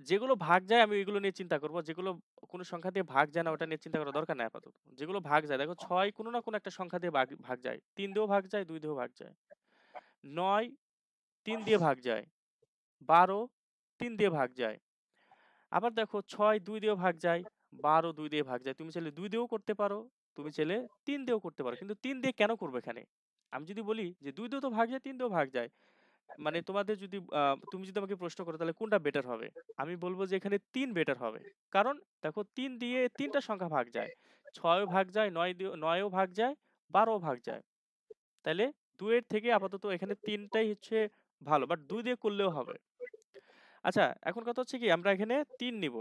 যেগুলো ভাগ যায় আমি ওইগুলো নিয়ে চিন্তা করব। যেগুলো কোনো সংখ্যা দিয়ে ভাগ যায় না ওটা নিয়ে চিন্তা করার দরকার নাই আপাতত। যেগুলো ভাগ যায় দেখো 6 কোনো না কোনো একটা সংখ্যা দিয়ে ভাগ যায়। 3 দিয়েও ভাগ যায়, 2 দিয়েও ভাগ যায়। 9 3 দিয়ে ভাগ যায়। 12 3 দিয়ে ভাগ যায়। আবার দেখো 6 2 দিয়েও ভাগ যায়, 12 2 দিয়ে ভাগ যায়। তুমি চাইলে 2 দিয়েও করতে পারো, তুমি চাইলে 3 দিয়েও করতে পারো। কিন্তু 3 দিয়ে কেন করবে এখানে? আমি যদি বলি যে 2 দিয়েও তো ভাগ যায়, 3 দিয়েও ভাগ যায়। মানে তোমাদের যদি তুমি যদি আমাকে প্রশ্ন করো তাহলে কোনটা বেটার হবে? আমি বলব যে এখানে 3 বেটার হবে। কারণ দেখো 3 দিয়ে 3টা সংখ্যা ভাগ যায়। 6 ও ভাগ যায়, 9 ও ভাগ যায়, 12 ও ভাগ যায়। তাইলে 2 এর থেকে আপাতত এখানে 3 টাই হচ্ছে ভালো। বাট 2 দিয়ে করলেও হবে। আচ্ছা এখন কথা হচ্ছে কি আমরা এখানে 3 নিব।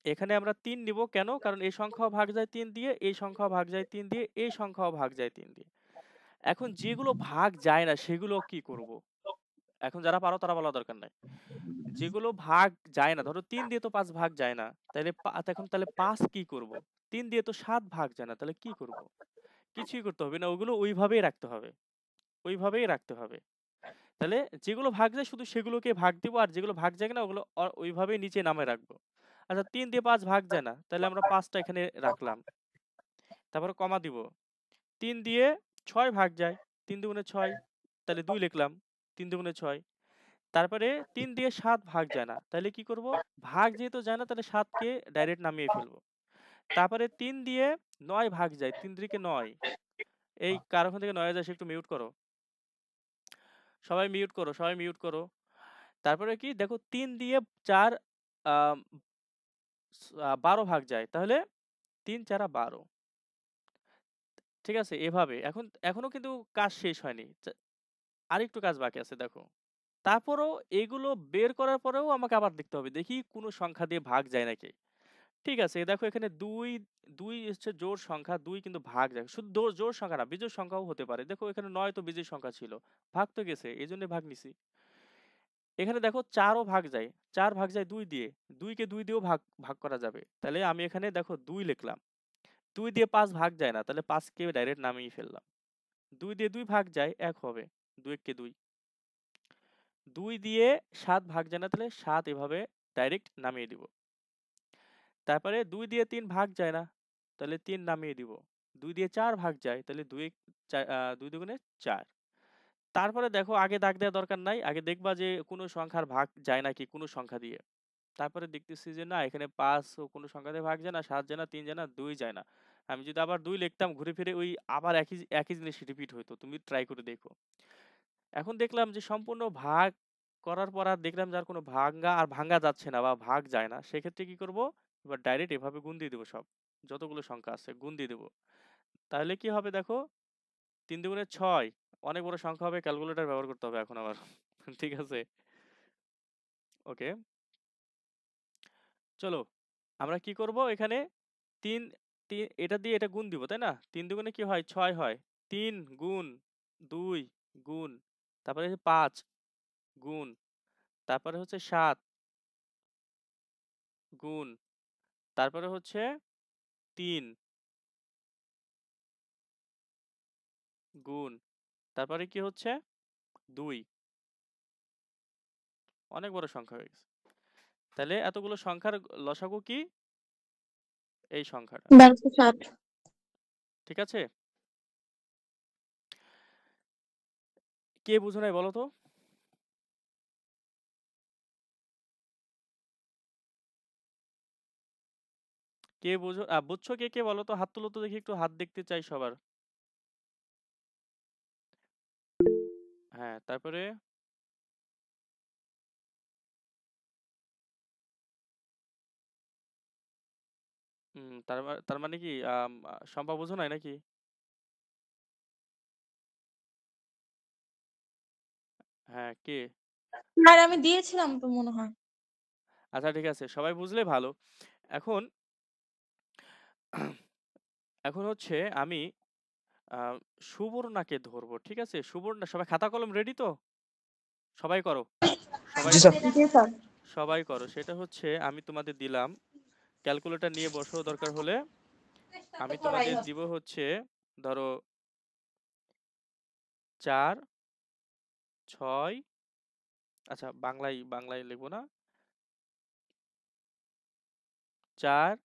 এখানে আমরা 3 নিব কেন? কারণ এই সংখ্যাও ভাগ যায় 3 দিয়ে, এই সংখ্যাও ভাগ যায় 3 দিয়ে, এই সংখ্যাও ভাগ যায় 3 দিয়ে। এখন যেগুলো ভাগ যায় না সেগুলো কি করব? এখন যারা পারো তারা বলা দরকার নাই। যেগুলো ভাগ যায় না, ধরো 3 দিয়ে তো 5 ভাগ যায় না। তাইলে এখন তাহলে 5 কি করব? 3 দিয়ে তো 7 ভাগ যায় না। তাহলে কি করব? কিছুই করতে হবে না। ওগুলো ওইভাবেই রাখতে হবে। ওইভাবেই রাখতে হবে। তাহলে যেগুলো ভাগ যায় শুধু সেগুলোকে ভাগ দিব, আর যেগুলো ভাগ যায় না ওগুলো ওইভাবেই নিচে নামায় রাখবো। আচ্ছা 3 দিয়ে 5 ভাগ যায় না। তাহলে আমরা 5 টা এখানে রাখলাম। তারপরে কমা দিব। 3 দিয়ে 6 ভাগ যায়। 3 দুগুণে 6, তাহলে 2 লিখলাম। 3 দুগুণে 6। তারপরে 3 দিয়ে 7 ভাগ যায় না। তাহলে কি করব? ভাগ যেহেতু যায় না তাহলে 7 কে ডাইরেক্ট নামিয়ে ফেলবো। তারপরে 3 দিয়ে 9 ভাগ যায়। 3 3 কে 9। এই কার ওখান থেকে নয়েজ আসে একটু মিউট করো। সবাই মিউট করো, সবাই মিউট করো। তারপরে কি দেখো 3 দিয়ে 4 আম 12 ভাগ যায়। তাহলে 3 4 12। ঠিক আছে? এভাবে। এখনো কিন্তু কাজ শেষ হয়নি। আরেকটু কাজ বাকি আছে দেখো। তারপরও এগুলো বের করার পরেও আমাকে আবার দেখতে হবে। দেখি কোন সংখ্যা দিয়ে ভাগ যায় নাকি। ঠিক আছে, দেখো এখানে ২ হচ্ছে জোড় সংখ্যা, ২ কিন্তু ভাগ যায়। শুধু জোড় সংখ্যা না, বিজোড় সংখ্যাও হতে পারে। দেখো এখানে ৯ তো বিজোড় সংখ্যা ছিল। ভাগ তো গেছে, এজন্য ভাগ নিছি। এখানে দেখো ৪ ও ভাগ যায়। ৪ ভাগ যায় ২ দিয়ে। ২ কে ২ দিয়েও ভাগ করা যাবে। তাহলে আমি এখানে দেখো ২ লিখলাম। ২ দিয়ে ৫ ভাগ যায় না, তাহলে ৫ কে ডাইরেক্ট নামিয়ে ফেললাম। ২ দিয়ে ২ ভাগ যায় ১ হবে। ২ একে ২। ২ দিয়ে ৭ ভাগ যায় না, তাহলে ৭ এভাবে ডাইরেক্ট নামিয়ে দিব। তারপরে ২ দিয়ে ৩ ভাগ যায় না, তাহলে ৩ নামিয়ে দিব। ২ দিয়ে ৪ ভাগ যায়, তাহলে ২ দুগুণে ৪। তারপরে দেখো আগে দাগ দেওয়ার দরকার নাই, আগে দেখবা যে কোনো সংখ্যার ভাগ যায় নাকি কোনো সংখ্যা দিয়ে। তারপরে দেখতেছি যে না, এখানে ৫ ও কোনো সংখ্যা দিয়ে ভাগ যায় না, ৭ যায় না, ৩ যায় না, ২ যায় না। আমি যদি আবার ২ লিখতাম, ঘুরে ফিরে ওই আবার একই জিনিস রিপিট হইতো। তুমি ট্রাই করে দেখো। এখন দেখলাম যে সম্পূর্ণ ভাগ করার পর আর দেখলাম যে আর কোনো ভাঙ্গা যাচ্ছে না বা ভাগ যায় না। সেক্ষেত্রে কি করব? এবার ডাইরেক্ট এভাবে গুণ দিয়ে দেবো সব। যতগুলো সংখ্যা আছে গুণ দিয়ে দেবো। তাহলে কি হবে দেখো, ৩ দুগুণে ৬। অনেক বড় সংখ্যা হবে, ক্যালকুলেটর ব্যবহার করতে হবে এখন আবার। ঠিক আছে? ওকে। চলো আমরা কি করব এখানে, ৩ এটা দিয়ে এটা গুণ দিব, তাই না? ৩ দুগুণে কি হয়? ৬ হয়। ৩ গুণ ২ গুণ, তারপরে ৫ গুণ, তারপরে হচ্ছে ৭ গুণ, তারপরে হচ্ছে ৩ গুণ, তারপরে কি হচ্ছে ২। অনেক বড় সংখ্যা হয়ে গেছে। তাহলে এতগুলো সংখ্যার লসাগু কি? এই সংখ্যাটা। ১২৬০। ঠিক আছে? কে বুঝো নাই বলো তো? কে বুঝছো কে বলো তো? হাত তুলো তো দেখি, একটু হাত দেখতে চাই সবার। হ্যাঁ, তারপরে তার মানে কি শম্পা বুঝো নাই নাকি? হ্যাঁ, কে? আর আমি দিয়েছিলাম তো মনে হয়। আচ্ছা ঠিক আছে, সবাই বুঝলে ভালো। এখন এখন হচ্ছে আমি সুবর্ণাকে ধরবো, ঠিক আছে? সুবর্ণা, সবাই খাতা কলম রেডি তো? সবাই করো, সবাই জি করো, স্যার। জি স্যার। সবাই করো। সেটা হচ্ছে আমি তোমাদের দিলাম, ক্যালকুলেটর নিয়ে বসো দরকার হলে। আমি তোমাদের দিব হচ্ছে, ধরো ৪ ৬, আচ্ছা বাংলায় লিখবো না। ৪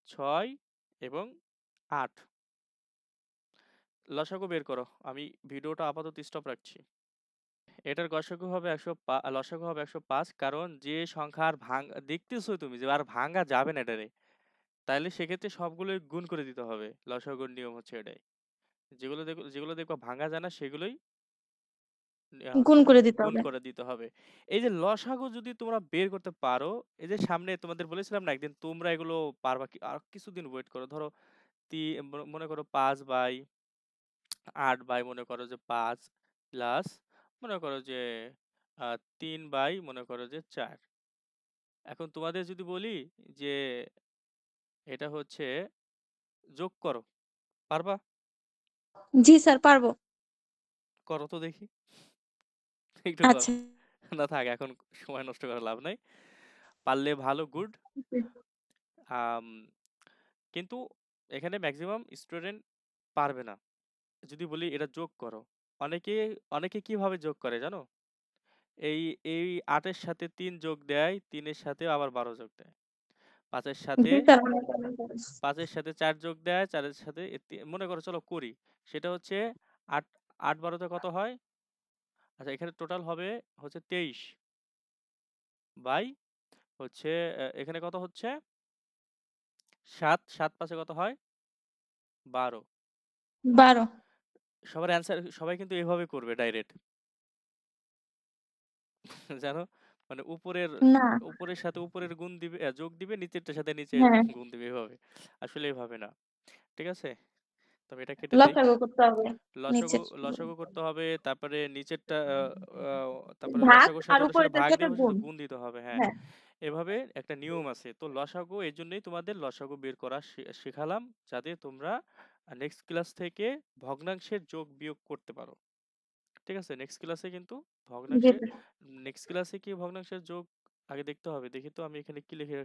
৬ এবং ৮। লসাগু বের করো। আমি ভিডিওটা আপাতত স্টপ রাখছি। এটার লসাগু হবে ১০৫, কারণ যে সংখ্যার দেখতেছো তুমি যে আর ভাঙা যাবে না এটারে, তাইলে সেক্ষেত্রে সবগুলোই গুণ করে দিতে হবে। লসাগুর নিয়ম হচ্ছে এটাই। যেগুলো দেখবা ভাঙা যায় না, সেগুলোই গুণ হচ্ছে করে দিতে গুণ হবে। করে দিতে হবে। এই যে লসাগু যদি তোমরা বের করতে পারো, এই যে সামনে তোমাদের বলেছিলাম না একদিন, তোমরা এগুলো পারবা কি? আর কিছুদিন ওয়েট করো। ধরো মনে করো ৫/৮ মনে করো যে ৫ প্লাস মনে করো যে ৩ মনে করো যে ৪। এখন তোমাদের যদি বলি যে এটা হচ্ছে যোগ করো, পারবা? জি স্যার, পারবো। করো তো দেখি। একটু করো। আচ্ছা। না থাক, এখন সময় নষ্ট করে লাভ নাই। পারলে ভালো, গুড। আম কিন্তু এখানে ম্যাক্সিমাম স্টুডেন্ট পারবে না। যদি বলি এটা যোগ করো, অনেকে অনেকে কিভাবে যোগ করে জানো? এই এই ৮ এর সাথে ৩ যোগ দেয়, ৩ এর সাথে আবার ১২ যোগ দেয়। ৫ এর সাথে জি স্যার। ৫ এর সাথে ৪ যোগ দেয়, ৪ এর সাথে মনে করো, চলো করি। সেটা হচ্ছে ৮ ৮ ১২ তে কত হয়? আচ্ছা, এখানে টোটাল হবে হচ্ছে ২৩ বাই হচ্ছে এখানে কত হচ্ছে? ৭ ৭ ৫ এ কত হয়? ১২। ১২। সবার অ্যান্সার সবাই কিন্তু এভাবে করবে ডাইরেক্ট। জানো? মানে না। উপরের সাথে উপরের গুণ দিবে, যোগ দিবে, নিচেরটার সাথে নিচে হ্যাঁ, গুণ দিবে এভাবে। আসলে এভাবে না। ঠিক আছে? তবে এটা কেটে দেই। লসাগু করতে হবে লসাগু নিচের। লসাগু করতে হবে, তারপরে নিচেরটা তারপরে ভাগ লসাগুর আর সাথে ওটার সাথে উপরেরটা ভাগ দিয়ে যেটা ওটার গুণ। সাথে গুণ দিতে হবে। হ্যাঁ। হ্যাঁ। এভাবে একটা নিয়ম আছে। তো লসাগু এজন্যই তোমাদের লসাগু বের করা শেখালাম, যাতে তোমরা নেক্সট ক্লাস থেকে ভগ্নাংশের যোগ বিয়োগ করতে পারো। ঠিক আছে? নেক্সট ক্লাসে কিন্তু জি ভগ্নাংশের স্যার। নেক্সট ক্লাসে কি ভগ্নাংশের যোগ আগে দেখতে হবে। দেখি তো আমি এখানে কি লিখে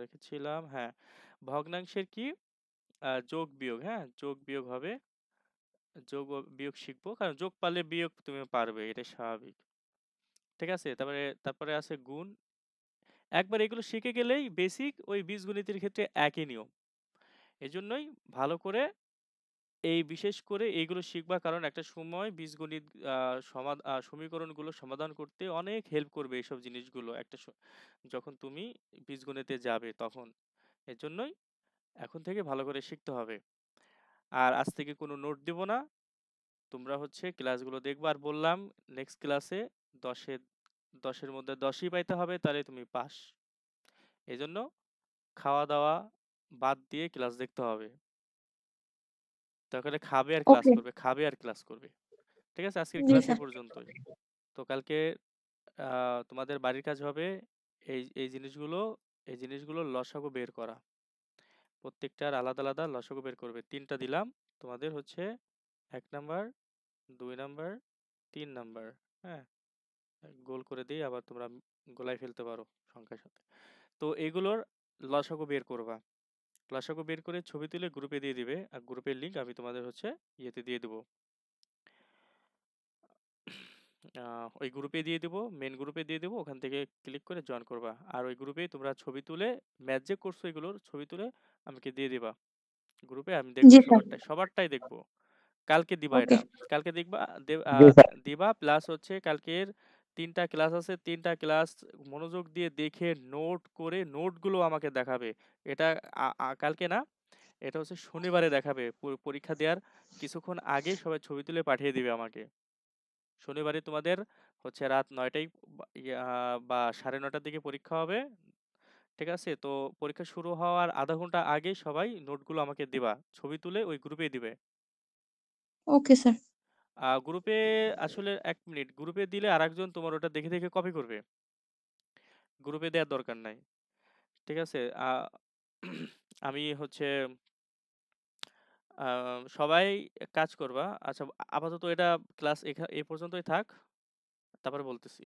রেখেছিলাম। হ্যাঁ, ভগ্নাংশের কি যোগ বিয়োগ, হ্যাঁ? যোগ বিয়োগ হবে। যোগ ও বিয়োগ শিখবো। কারণ যোগ পারলে বিয়োগ তুমি পারবে, এটাই স্বাভাবিক। ঠিক আছে? তারপরে আছে গুণ। একবার এগুলো শিখে গেলেই বেসিক ওই বীজগণিতের ক্ষেত্রে একই নিয়ম। এজন্যই ভালো করে বিশেষ করে এইগুলো শিখবা, কারণ একটা সময় বীজগণিত সমীকরণগুলো সমাধান করতে অনেক হেল্প করবে এইসব জিনিসগুলো যখন তুমি বীজগণিতে যাবে তখন। এজন্যই এখন থেকে ভালো করে শিখতে হবে। আর আজ থেকে কোনো নোট দিব না, তোমরা হচ্ছে ক্লাসগুলো দেখবা। আর বললাম নেক্সট ক্লাসে 10-এর মধ্যে 10ই পাইতে হবে, তাহলে তুমি পাস। এজন্য খাওয়া দাওয়া বাদ দিয়ে ক্লাস দেখতে হবে। তাহলে খাবে আর ক্লাস ওকে। করবে, খাবে আর ক্লাস করবে। ঠিক আছে? আজকের জি ক্লাস এই স্যার। পর্যন্তই। তো কালকে তোমাদের বাড়ির কাজ হবে এই এই জিনিসগুলো এই জিনিসগুলোর লসাগু বের করা। প্রত্যেকটার আলাদা আলাদা লসাগু বের করবে। 3টা দিলাম তোমাদের হচ্ছে 1 নাম্বার, 2 নাম্বার, 3 নাম্বার। হ্যাঁ, গোল করে দিয়ে আবার তোমরা গোলায় ফেলতে পারো সংখ্যার সাথে। তো এগুলোর লসাগু বের করবা। লসাগু বের করে ছবি তুলে গ্রুপে দিয়ে দিবে, আর গ্রুপের লিংক আমি তোমাদের হচ্ছে ইয়েতে দিয়ে দেবো। ওই গ্রুপে দিয়ে দেবো, মেন গ্রুপে দিয়ে দেবো, ওখান থেকে ক্লিক করে জয়েন করবা। আর ওই গ্রুপে তোমরা ছবি তুলে ম্যাথ যে করছো এগুলোর ছবি তুলে আমাকে দিয়ে দিবা গ্রুপে। আমি দেখবো জি স্যার। সবারটাই দেখবো। কালকে দিবা ওকে। এটা, কালকে দেখবা জি স্যার। দিবা। প্লাস হচ্ছে কালকের 3টা ক্লাস আছে, 3টা ক্লাস মনোযোগ দিয়ে দেখে নোট করে নোটগুলো আমাকে দেখাবে। এটা কালকে না, এটা হচ্ছে শনিবারে দেখাবে। পরীক্ষা দেওয়ার কিছুক্ষণ আগে সবাই ছবি তুলে পাঠিয়ে দিবে আমাকে। শনিবারে তোমাদের হচ্ছে রাত 9টায় বা 9:30টার দিকে পরীক্ষা হবে। ঠিক আছে? তো পরীক্ষা শুরু হওয়ার আধা ঘন্টা আগে সবাই নোটগুলো আমাকে দিবা, ছবি তুলে ওই গ্রুপে দিবে। Okay sir. গ্রুপে আসলে 1 মিনিট, গ্রুপে দিলে আরেকজন তোমার ওটা দেখে দেখে কপি করবে। গ্রুপে দেওয়ার দরকার নাই। ঠিক আছে? আমি হচ্ছে সবাই কাজ করবা। আচ্ছা, আপাতত এটা ক্লাস এই পর্যন্তই থাক, তারপরে বলতেছি।